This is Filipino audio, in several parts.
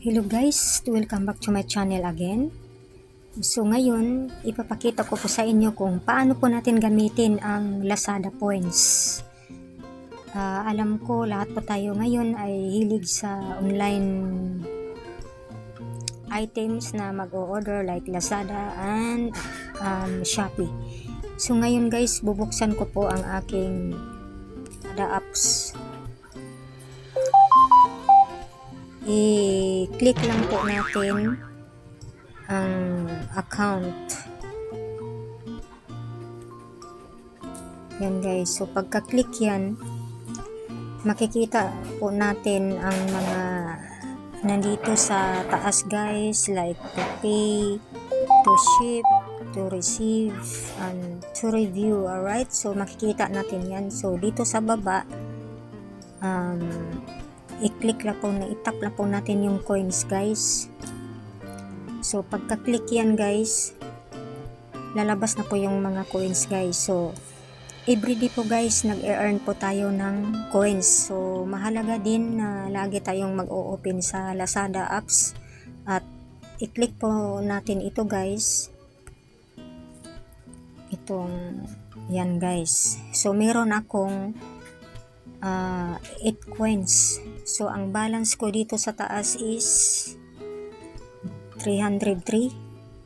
Hello guys, welcome back to my channel again. So ngayon, ipapakita ko po sa inyo kung paano po natin gamitin ang Lazada points. Alam ko lahat po tayo ngayon ay hilig sa online items na mag-o-order like Lazada and Shopee. So ngayon guys, bubuksan ko po ang aking Lazada apps. I-click lang po natin ang account. Yan guys. So pagka-click yan, makikita po natin ang mga nandito sa taas guys, like to pay, to ship, to receive, and to review. Alright? So makikita natin yan. So dito sa baba, i-click lang po, itap lang po natin yung coins guys. So pagka-click yan guys, lalabas na po yung mga coins guys. So everyday po guys, nag-earn po tayo ng coins. So mahalaga din na lagi tayong mag-o-open sa Lazada apps. At i-click po natin ito guys. Itong yan guys. So meron akong 8 coins. So ang balance ko dito sa taas is 303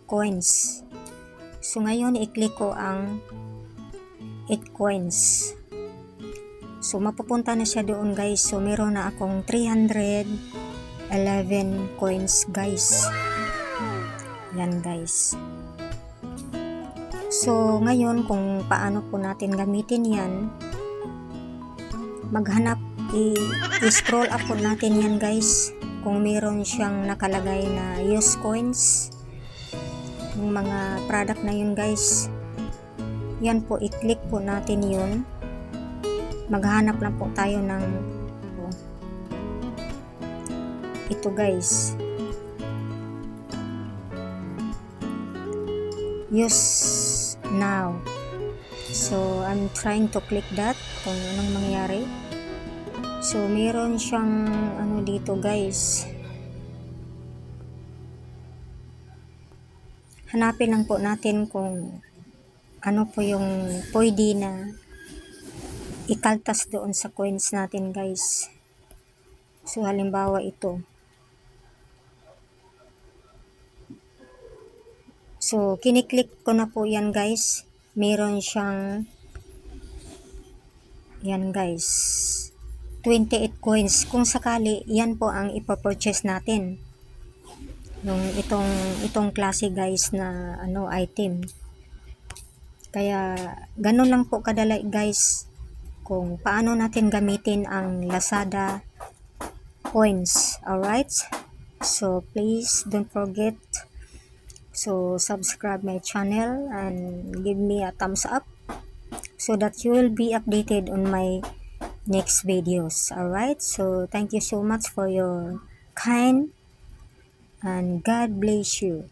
coins. So ngayon i-click ko ang 8 coins. So mapupunta na siya doon guys. So meron na akong 311 coins guys. Yan guys. So ngayon kung paano po natin gamitin yan, maghanap, i-scroll up po natin yan guys kung meron siyang nakalagay na use coins, yung mga product na yun guys, yan po, i-click po natin yun. Maghanap lang po tayo ng ito guys, use now. So I'm trying to click that kung anong mangyari. So meron siyang ano dito guys, hanapin lang po natin kung ano po yung pwede na ikaltas doon sa coins natin guys. So halimbawa ito. So kiniklik ko na po yan guys. Meron siyang yan guys, 28 coins. Kung sakali, yan po ang ipapurchase natin, yung itong klase guys na ano item. Kaya ganun lang po kadali guys kung paano natin gamitin ang Lazada coins. Alright, so please don't forget to subscribe my channel and give me a thumbs up so that you will be updated on my next videos. Alright, so thank you so much for your kind and God bless you.